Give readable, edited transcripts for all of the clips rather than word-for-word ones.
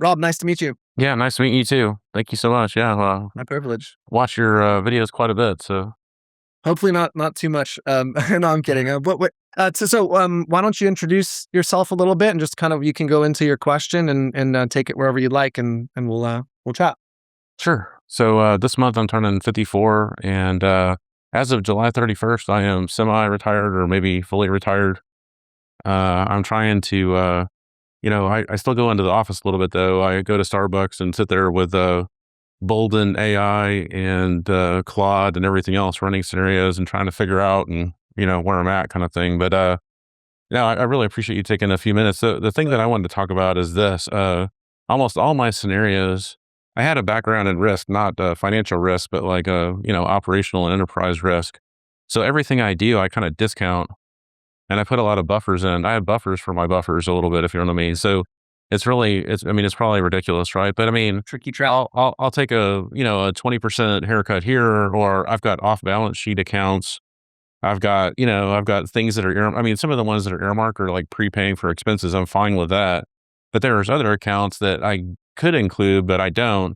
Rob, nice to meet you. Yeah, nice to meet you too. Thank you so much. Yeah, My privilege. watch your videos quite a bit. So Hopefully not too much. No, I'm kidding. Why don't you introduce yourself a little bit and just kind of you can go into your question and take it wherever you'd like, and we'll chat. sure. So this month I'm turning 54, and as of July 31st, I am semi-retired or maybe fully retired. I'm trying to, I still go into the office a little bit though. I go to Starbucks and sit there with Bolden AI and Claude and everything else, running scenarios and trying to figure out and where I'm at, kind of thing. But no, I really appreciate you taking a few minutes. The thing that I wanted to talk about is this: almost all my scenarios, I had a background in risk, not financial risk, but like operational and enterprise risk. So everything I do, I kind of discount, and I put a lot of buffers in. I have buffers for my buffers a little bit, if you know what I mean. So it's probably ridiculous, right? But I mean, Tricky trap. I'll take a 20% haircut here, or I've got off balance sheet accounts. I've got things that are I mean, some of the ones that are earmarked are like prepaying for expenses. I'm fine with that. But there's other accounts that I could include, but I don't.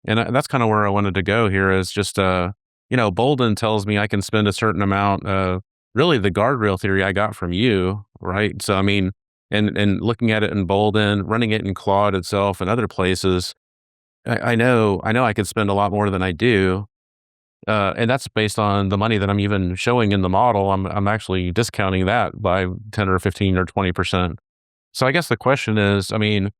And that's kind of where I wanted to go here is just, Bolden tells me I can spend a certain amount. Really the guardrail theory I got from you, right? So, I mean, and looking at it in Bolden, running it in Claude itself and other places, I know I could spend a lot more than I do. And that's based on the money that I'm even showing in the model. I'm actually discounting that by 10 or 15 or 20%. So I guess the question is, I mean,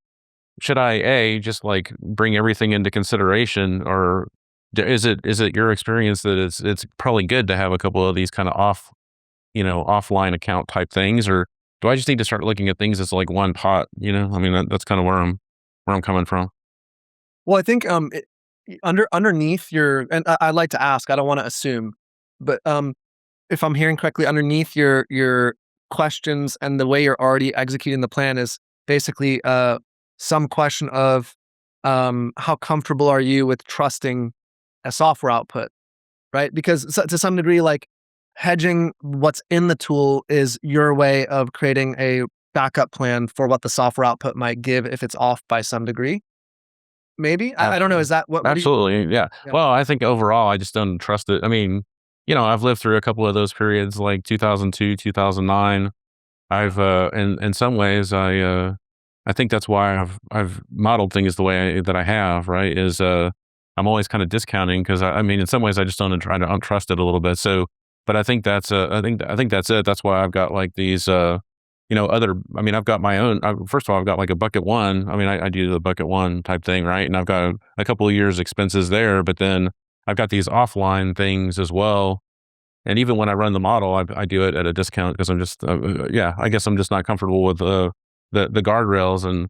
should I just like bring everything into consideration, or is it your experience that it's probably good to have a couple of these kind of offline account type things, or do I just need to start looking at things as like one pot? I mean, that's kind of where I'm coming from. Well, I think underneath your and I'd like to ask. I don't want to assume, but if I'm hearing correctly, underneath your questions and the way you're already executing the plan is basically some question of how comfortable are you with trusting a software output, right? Because to some degree, like hedging what's in the tool is your way of creating a backup plan for what the software output might give if it's off by some degree. Maybe I don't know. Is that what do you? Absolutely, yeah. Yeah. Well, I think overall, I just don't trust it. I mean, I've lived through a couple of those periods, like 2002, 2009. In some ways, I think that's why I've modeled things the way that I have. Right? Is I'm always kind of discounting because I mean, in some ways, I just don't try to untrust it a little bit. So, but I think I think that's it. That's why I've got like these. Other, I mean, I've got my own, first of all, I've got like a bucket one. I mean, I do the bucket one type thing, right? And I've got a couple of years expenses there, but then I've got these offline things as well. And even when I run the model, I do it at a discount because I'm just, I guess I'm just not comfortable with the guardrails. And,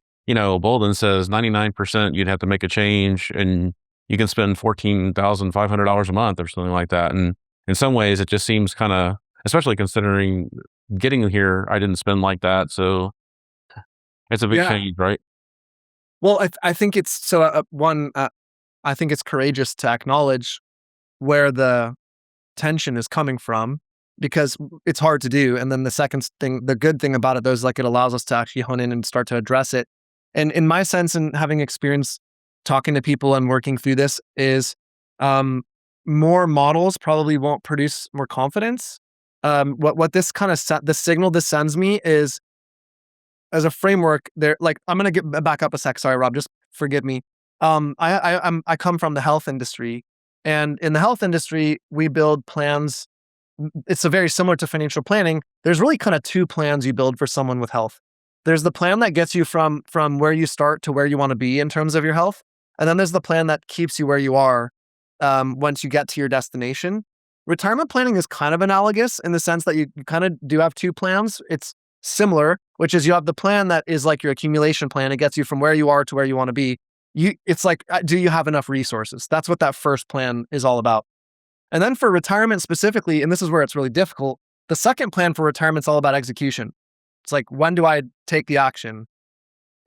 Bolden says 99% you'd have to make a change and you can spend $14,500 a month or something like that. And in some ways it just seems kind of, especially considering getting here, I didn't spend like that. So it's a big Yeah. change, right? Well, I think it's so one. I think it's courageous to acknowledge where the tension is coming from because it's hard to do. And then the second thing, the good thing about it, though, is like it allows us to actually hone in and start to address it. And in my sense, and having experience talking to people and working through this, is um, more models probably won't produce more confidence. What this kind of the signal this sends me is as a framework. There, like I'm gonna get back up a sec. Sorry, Rob. Just forgive me. I come from the health industry, and in the health industry, we build plans. It's a very similar to financial planning. There's really kind of two plans you build for someone with health. There's the plan that gets you from where you start to where you want to be in terms of your health, and then there's the plan that keeps you where you are once you get to your destination. Retirement planning is kind of analogous in the sense that you kind of do have two plans. It's similar, which is you have the plan that is like your accumulation plan. It gets you from where you are to where you want to be. It's like, do you have enough resources? That's what that first plan is all about. And then for retirement specifically, and this is where it's really difficult, the second plan for retirement is all about execution. It's like, when do I take the action?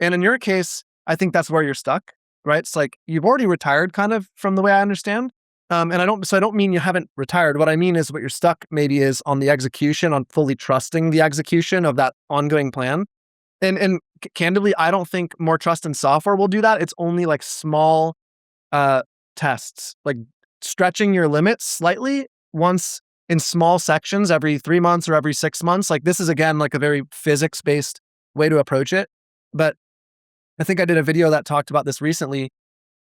And in your case, I think that's where you're stuck, right? It's like you've already retired kind of from the way I understand. And I don't mean you haven't retired. What I mean is what you're stuck maybe is on the execution, on fully trusting the execution of that ongoing plan. And candidly, I don't think more trust in software will do that. It's only like small tests, like stretching your limits slightly once in small sections every 3 months or every 6 months. Like this is again like a very physics-based way to approach it. But I think I did a video that talked about this recently.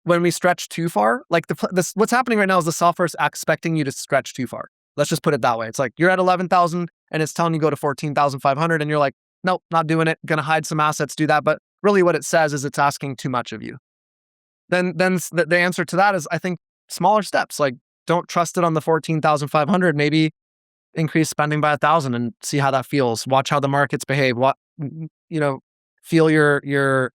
When we stretch too far, like what's happening right now is the software is expecting you to stretch too far. Let's just put it that way. It's like you're at 11,000 and it's telling you go to 14,500 and you're like, nope, not doing it. Going to hide some assets, do that. But really what it says is it's asking too much of you. Then the answer to that is, I think, smaller steps. Like don't trust it on the 14,500. Maybe increase spending by 1,000 and see how that feels. Watch how the markets behave. Feel your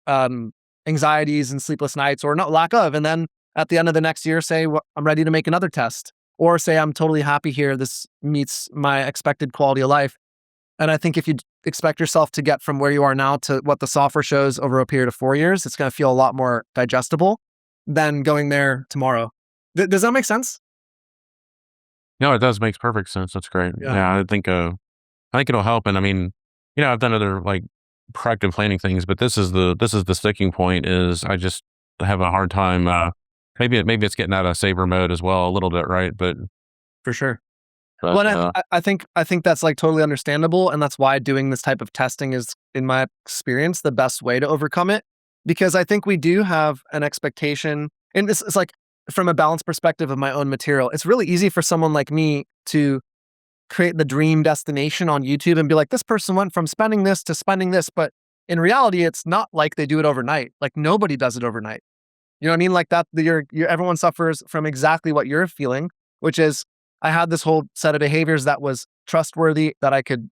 anxieties and sleepless nights, or not lack of. And then at the end of the next year, say, well, I'm ready to make another test, or say, I'm totally happy here. This meets my expected quality of life. And I think if you expect yourself to get from where you are now to what the software shows over a period of 4 years, it's going to feel a lot more digestible than going there tomorrow. Does that make sense? No, it does. Makes perfect sense. That's great. Yeah, I think it'll help. And I mean, I've done other like proactive planning things, but this is the sticking point. Is I just have a hard time. Maybe it's getting out of saver mode as well a little bit, right? But for sure. But, well, I think that's like totally understandable, and that's why doing this type of testing is, in my experience, the best way to overcome it. Because I think we do have an expectation, and this is like from a balance perspective of my own material. It's really easy for someone like me to create the dream destination on YouTube and be like, this person went from spending this to spending this, but in reality, it's not like they do it overnight. Like nobody does it overnight. You know what I mean? Like that, everyone suffers from exactly what you're feeling, which is I had this whole set of behaviors that was trustworthy, that I could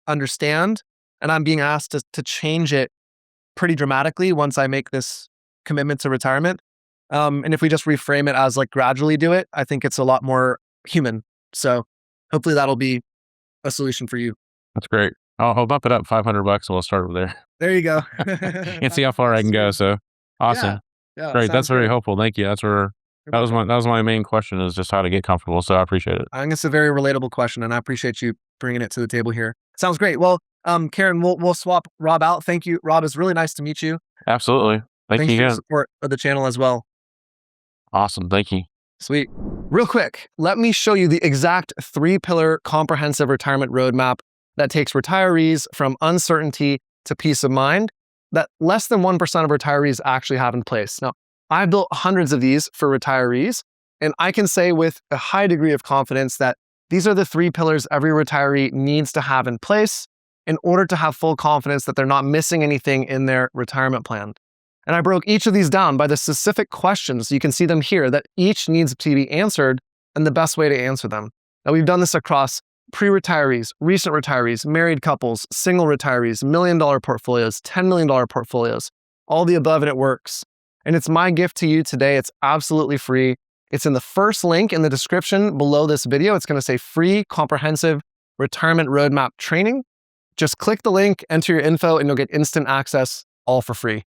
understand, and I'm being asked to change it pretty dramatically once I make this commitment to retirement. And if we just reframe it as like gradually do it, I think it's a lot more human. So hopefully that'll be a solution for you. That's great. I'll bump it up $500 and we'll start over there. There you go. And see how far I can go. So awesome. Yeah, great. That's very great. helpful. Thank you. That was my main question, is just how to get comfortable. So I appreciate it. I think it's a very relatable question, and I appreciate you bringing it to the table here. Sounds great. Well, Karen, we'll swap Rob out. Thank you, Rob. It's really nice to meet you. Absolutely. Thank you for your again. support of the channel as well. Awesome. Thank you. Sweet. Real quick, let me show you the exact 3-pillar comprehensive retirement roadmap that takes retirees from uncertainty to peace of mind that less than 1% of retirees actually have in place. Now, I've built hundreds of these for retirees, and I can say with a high degree of confidence that these are the 3 pillars every retiree needs to have in place in order to have full confidence that they're not missing anything in their retirement plan. And I broke each of these down by the specific questions. You can see them here that each needs to be answered and the best way to answer them. Now, we've done this across pre-retirees, recent retirees, married couples, single retirees, $1 million portfolios, $10 million portfolios, all the above, and it works. And it's my gift to you today. It's absolutely free. It's in the first link in the description below this video. It's going to say free comprehensive retirement roadmap training. Just click the link, enter your info, and you'll get instant access all for free.